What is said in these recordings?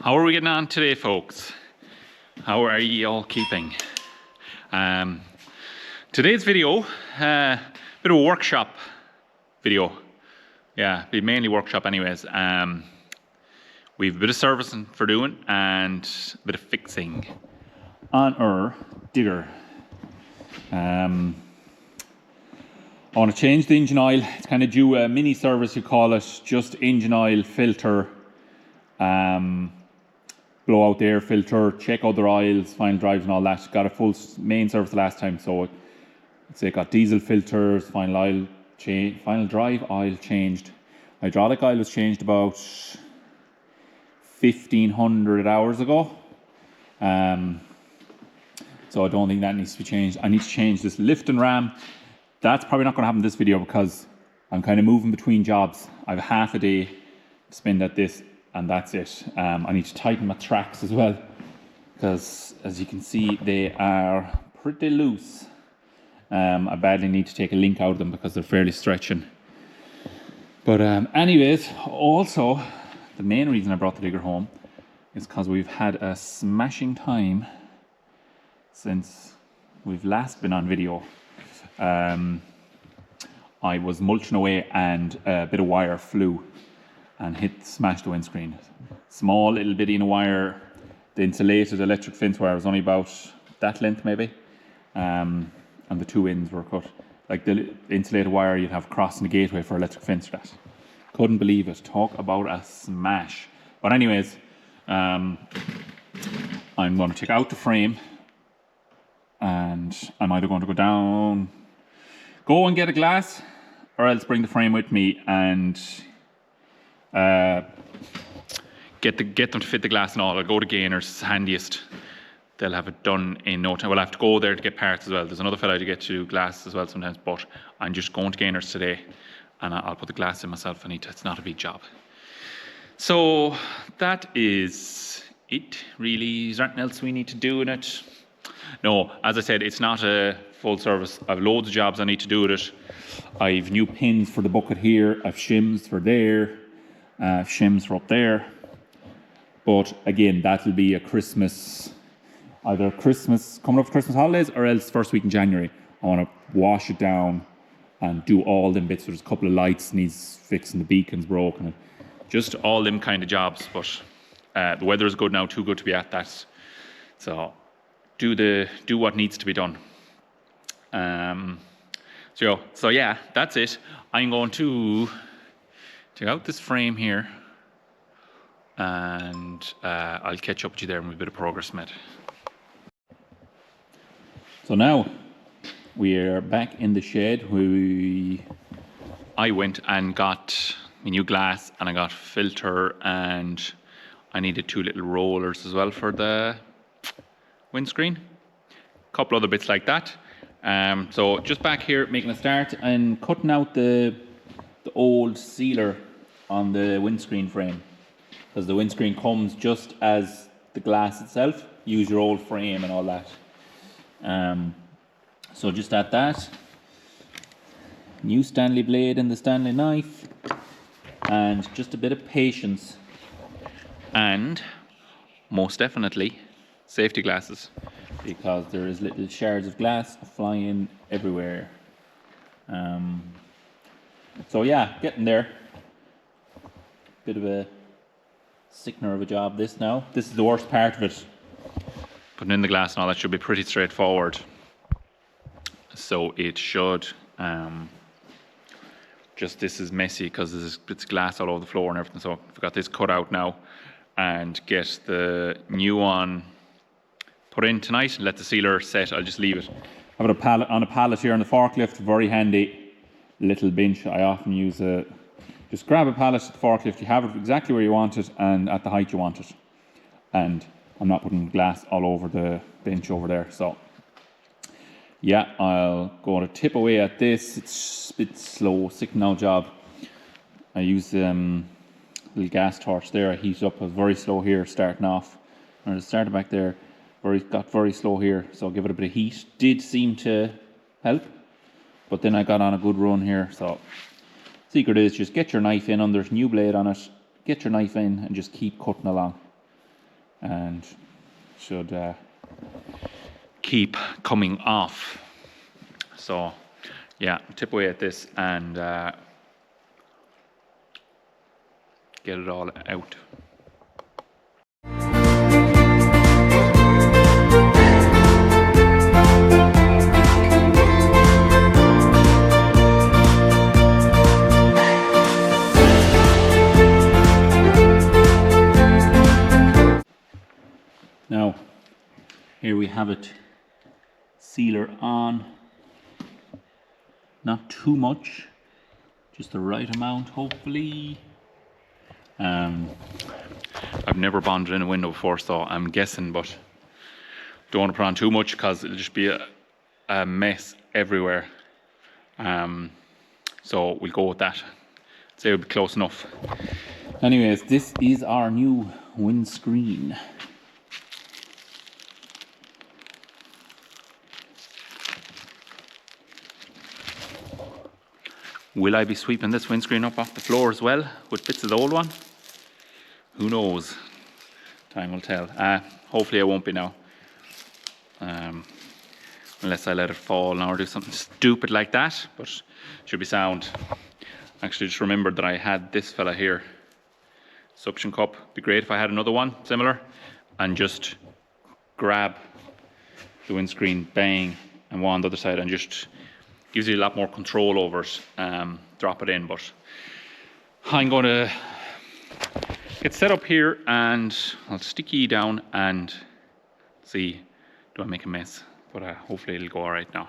How are we getting on today, folks? How are you all keeping? Today's video, bit of a workshop video. Yeah, be mainly workshop anyways. We've a bit of servicing for doing and a bit of fixing on our digger. I want to change the engine oil. It's kind of due a mini service, you call it, just engine oil, filter, blow out the air filter, check out their oils, final drives and all that. Got a full main service the last time, so it got diesel filters, final drive oil changed. Hydraulic oil was changed about 1,500 hours ago. So I don't think that needs to be changed. I need to change this lift and ram. That's probably not going to happen in this video because I'm kind of moving between jobs. I have half a day to spend at this and that's it. I need to tighten my tracks as well because as you can see they are pretty loose. I badly need to take a link out of them because they're fairly stretching. But anyways, also the main reason I brought the digger home is because we've had a smashing time since we've last been on video. I was mulching away and a bit of wire flew and smashed the windscreen. Small little bitty wire. The insulated electric fence wire was only about that length maybe, and the two ends were cut. Like the insulated wire you'd have crossing the gateway for electric fence. That couldn't believe it. Talk about a smash. But anyways, I'm going to take out the frame and I'm either going to go and get a glass, or else bring the frame with me and get them to fit the glass and all. I'll go to Gainers, it's handiest. They'll have it done in no time. We'll have to go there to get parts as well. There's another fella to get to glass as well sometimes, but I'm just going to Gainers today and I'll put the glass in myself. It's not a big job. So that is it really. Is there anything else we need to do in it? No, as I said, it's not a full service. I've loads of jobs I need to do with it. I've new pins for the bucket here. I've shims for there. Shims for up there. But again, that'll be a either coming up for Christmas holidays or else first week in January. I want to wash it down and do all them bits. There's a couple of lights needs fixing, the beacon's broken, just all them kind of jobs. But the weather is good now, too good to be at that. So do what needs to be done. So yeah, that's it. I'm going to take out this frame here and I'll catch up with you there with a bit of progress made. So now we are back in the shed. I went and got my new glass and I got filter and I needed two little rollers as well for the windscreen. A couple other bits like that. So just back here making a start and cutting out the old sealer on the windscreen frame, because the windscreen comes just as the glass itself. Use your old frame and all that. So just add that. New Stanley blade and the Stanley knife, and just a bit of patience, and most definitely safety glasses, because there is little shards of glass flying everywhere. So yeah, getting there. Bit of a sickener of a job this now. This is the worst part of it. Putting in the glass and all that should be pretty straightforward. So it should. Just this is messy because there's bits of glass all over the floor and everything. So I've got this cut out now and get the new one put in tonight and let the sealer set. I'll just leave it. I've got on a pallet here on the forklift. Very handy little bench. I often use just grab a pallet at the forklift. You have it exactly where you want it and at the height you want it. And I'm not putting glass all over the bench over there. So yeah, I'll go to tip away at this. It's a bit slow, sick now job. I use little gas torch there. I heat up. I was very slow here starting off. And I started back there. Got very slow here. So I'll give it a bit of heat. Did seem to help. But then I got on a good run here. So secret is just get your knife in. There's new blade on it. Get your knife in and just keep cutting along. and should keep coming off. So yeah, tip away at this and get it all out. Now, here we have it, sealer on. Not too much, just the right amount, hopefully. I've never bonded in a window before, so I'm guessing, but don't want to put on too much because it'll just be a mess everywhere. So we'll go with that. Say it'll be close enough. Anyways, this is our new windscreen. Will I be sweeping this windscreen up off the floor as well with bits of the old one? Who knows? Time will tell. Hopefully I won't be now. Unless I let it fall now or do something stupid like that, but should be sound. Actually just remembered that I had this fella here. Suction cup. Be great if I had another one similar and just grab the windscreen, bang, and one on the other side, and just gives you a lot more control over it. Drop it in, but I'm going to get set up here and I'll stick you down and see, do I make a mess? But hopefully it'll go all right now.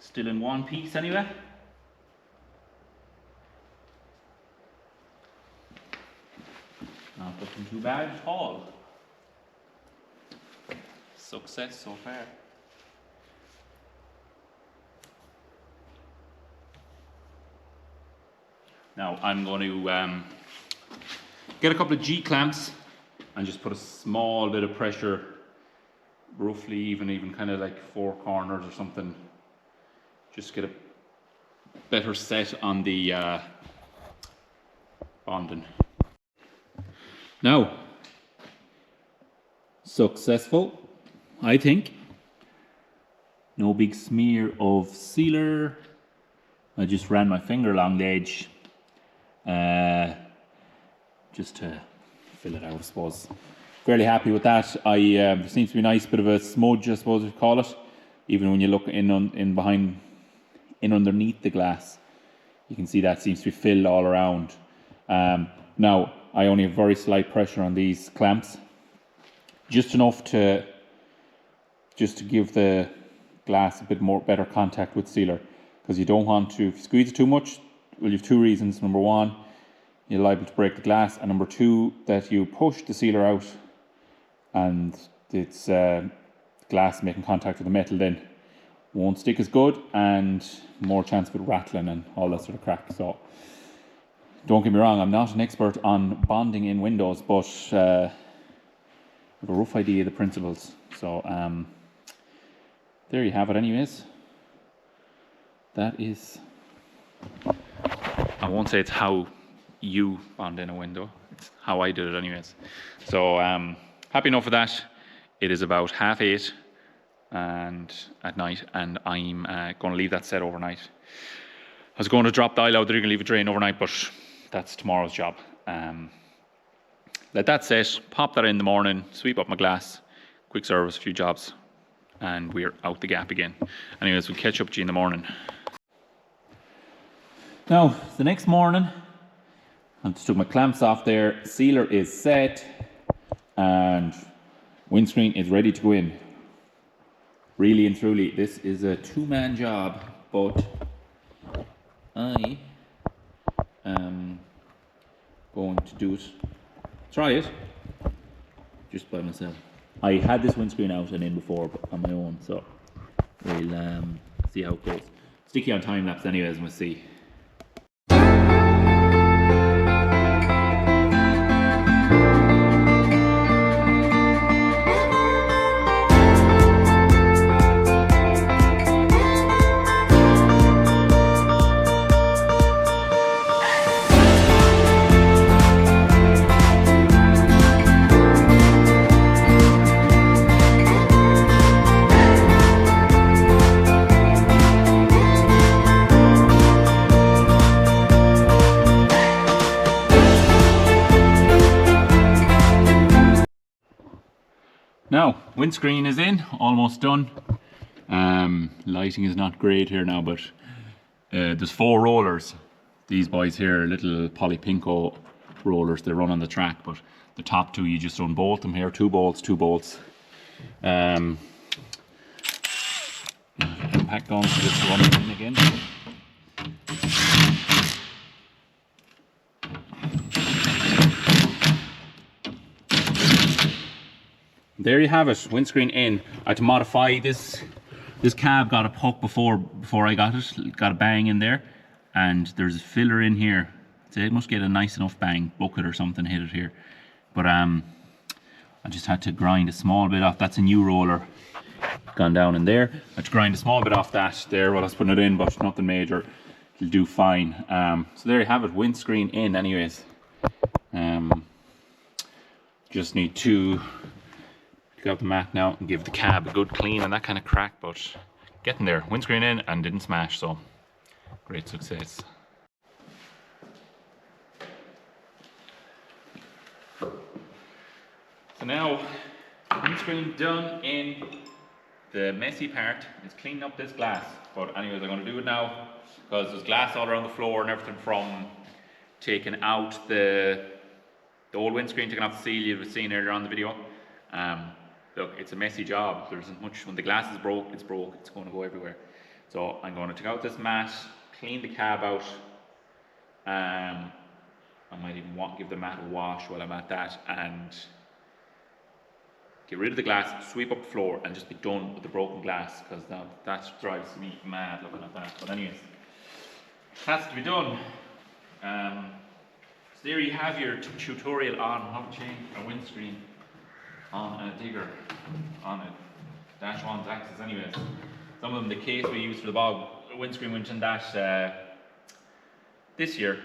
Still in one piece anyway. Not looking too bad at all. Success so far. Now I'm going to get a couple of G clamps and just put a small bit of pressure, roughly even kind of like 4 corners or something. Just get a better set on the bonding. Now, successful, I think. No big smear of sealer. I just ran my finger along the edge just to fill it out, I suppose. Fairly happy with that. There seems to be a nice bit of a smudge, I suppose you'd call it. Even when you look in underneath the glass, you can see that seems to be filled all around. Now, I only have very slight pressure on these clamps, just enough to give the glass a bit more better contact with sealer, because you don't want to, if you squeeze it too much, well, you have 2 reasons. Number one, you're liable to break the glass, and number two, that you push the sealer out and it's glass making contact with the metal then won't stick as good, and more chance of it rattling and all that sort of crack. So don't get me wrong, I'm not an expert on bonding in windows, but I have a rough idea of the principles. So there you have it anyways. That is, I won't say it's how you bond in a window, it's how I did it anyways. So happy enough with that. It is about 8:30 and at night, and I'm going to leave that set overnight. I was going to drop the aisle out there and leave it drain overnight, but that's tomorrow's job. Let that set, pop that in the morning, sweep up my glass, quick service, a few jobs, and we're out the gap again. Anyways, we'll catch up to you in the morning. Now, the next morning, I just took my clamps off there, sealer is set, and windscreen is ready to go in. Really and truly, this is a two-man job, but I am going to do it, try it, just by myself. I had this windscreen out and in before on my own, so we'll see how it goes. Sticky on time lapse anyways, and we'll see. Now, windscreen is in, almost done. Lighting is not great here now, but there's 4 rollers. These boys here are little polypinko rollers. They run on the track, but the top 2 you just unbolt them here. 2 bolts, 2 bolts. Impact guns just running in again. There you have it, windscreen in. I had to modify this. This cab got a puck before I got it. Got a bang in there, and there's a filler in here. So it must get a nice enough bang, bucket or something hit it here. But I just had to grind a small bit off. That's a new roller, gone down in there. I had to grind a small bit off that there while I was putting it in, but nothing major. It'll do fine. So there you have it, windscreen in anyways. Just need to up the mat now and give the cab a good clean and that kind of crack, but getting there. Windscreen in and didn't smash, so great success. So now windscreen done in. The messy part is cleaning up this glass, but anyways, I'm going to do it now because there's glass all around the floor and everything from taking out the old windscreen, taking off the seal you've seen earlier on the video. Look, it's a messy job. There isn't much. When the glass is broke, it's broke. It's going to go everywhere. So I'm going to take out this mat, clean the cab out. I might even give the mat a wash while I'm at that, and get rid of the glass, sweep up the floor, and just be done with the broken glass, because now that drives me mad looking at that. But anyways, it has to be done. So there you have your tutorial on how to change a windscreen on a digger, on a Dash 1's axis anyways. Some of them, the case we used for the bog windscreen went in that this year.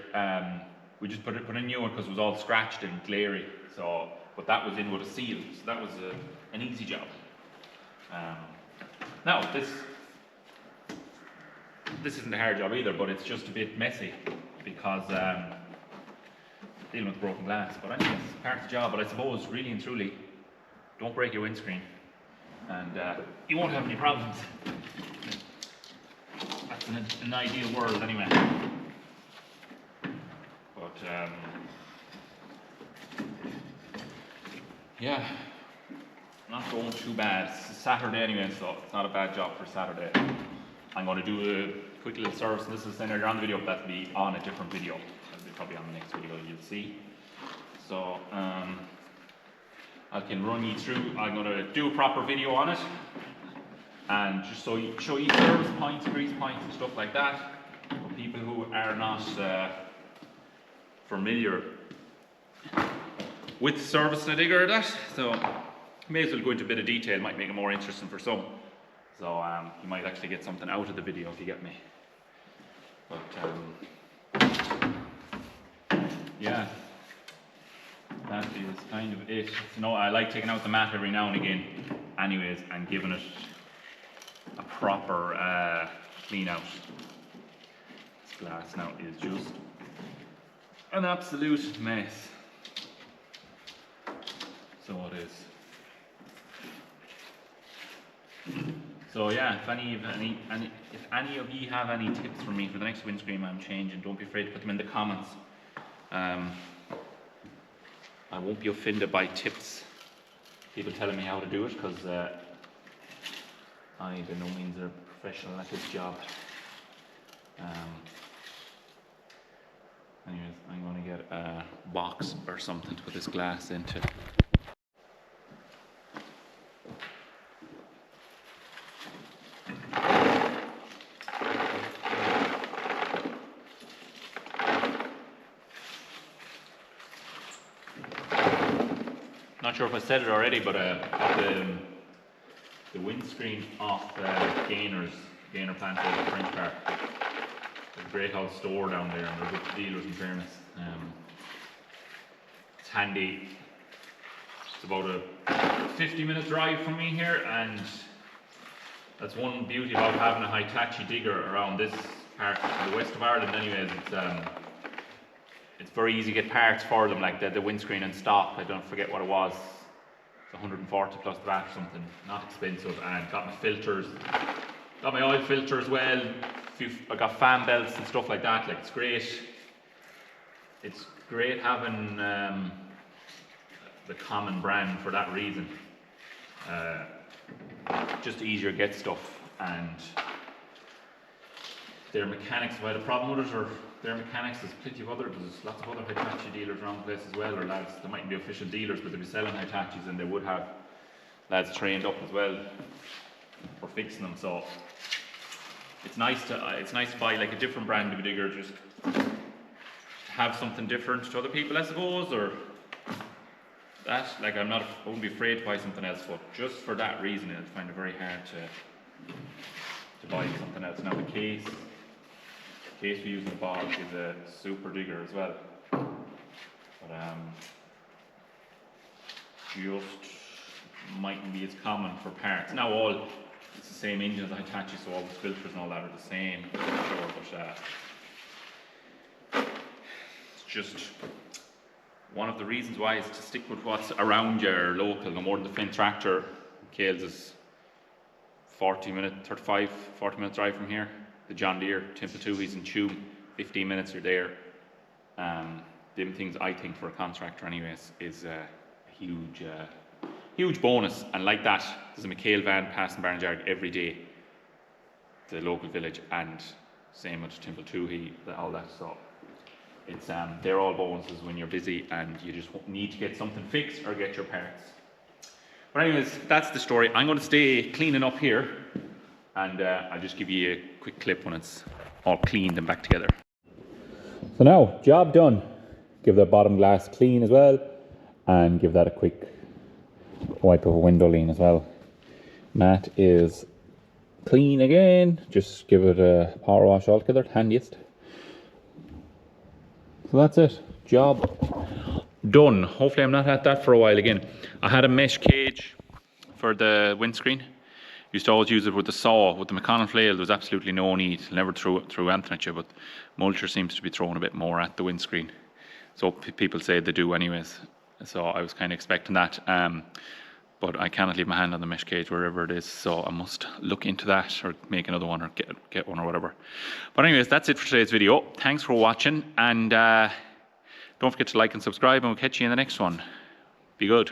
We just put a new one because it was all scratched and glary. So, but that was in with a seal, so that was an easy job. Now this isn't a hard job either, but it's just a bit messy because dealing with broken glass. But anyways, it's part of the job. But I suppose really and truly, don't break your windscreen, and you won't have any problems. That's an ideal world anyway. But yeah, not going too bad. It's a Saturday anyway, so it's not a bad job for Saturday. I'm going to do a quick little service, and this is earlier on the video, but that'll be on a different video. I'll be probably on the next video you'll see. So I can run you through. I'm going to do a proper video on it, and just show you service points, grease points and stuff like that for people who are not familiar with servicing a digger or that. So may as well go into a bit of detail, might make it more interesting for some. So you might actually get something out of the video if you get me. But yeah, that is kind of it. So, I like taking out the mat every now and again anyways and giving it a proper clean out. This glass now is just an absolute mess. So it is. So yeah, if any of you have any tips for me for the next windscreen I'm changing, don't be afraid to put them in the comments. I won't be offended by tips, people telling me how to do it, because I by no means are a professional at this job. Anyways, I'm going to get a box or something to put this glass into. Not sure if I said it already, but the windscreen off Gainer plant at the French Park. There's a great old store down there, and they're good dealers in fairness. It's handy. It's about a 50-minute drive from me here, and that's one beauty about having a Hitachi digger around this part of the west of Ireland. Anyways, it's very easy to get parts for them, like the windscreen in stock. I don't forget what it was. It's 140 plus VAT or something. Not expensive, and got my filters, got my oil filter as well. I got fan belts and stuff like that. Like, it's great. It's great having the common brand for that reason. Just easier to get stuff, and their mechanics, if I had a problem with it, or their mechanics, there's lots of other Hitachi dealers around the place as well, or lads, they mightn't be official dealers, but they'd be selling Hitachis, and they would have lads trained up as well for fixing them. So it's nice to buy like a different brand of a digger, just have something different to other people, I suppose, or that. Like, I wouldn't be afraid to buy something else, but just for that reason, I'd find it very hard to buy something else. Now the case we use in the bog is a super digger as well, but just mightn't be as common for parts. Now it's the same engine as the Hitachi, so all the filters and all that are the same, for sure, but it's just one of the reasons why is to stick with what's around your local. No more than the Flint tractor, Kales is 40 minute drive from here. The John Deere, Temple 2, he's in Tube, 15 minutes you're there. Them things, I think, for a contractor anyways, is a huge bonus. And like that, there's a McHale van passing Barnard every day, the local village, and same with Temple 2, all that. So it's they're all bonuses when you're busy and you just need to get something fixed or get your parts. But anyways, that's the story. I'm going to stay cleaning up here, and I'll just give you a quick clip when it's all cleaned and back together. So now, job done. Give the bottom glass clean as well, and give that a quick wipe of a window lean as well. Mat is clean again. Just give it a power wash altogether, handiest. So that's it. Job done. Hopefully I'm not at that for a while again. I had a mesh cage for the windscreen. Used to always use it with the saw. With the McConnell flail, there was absolutely no need. Never threw anything at you, but mulcher seems to be throwing a bit more at the windscreen. So people say they do anyways. So I was kind of expecting that. But I cannot leave my hand on the mesh cage wherever it is, so I must look into that or make another one or get one or whatever. But anyways, that's it for today's video. Thanks for watching, and don't forget to like and subscribe, and we'll catch you in the next one. Be good.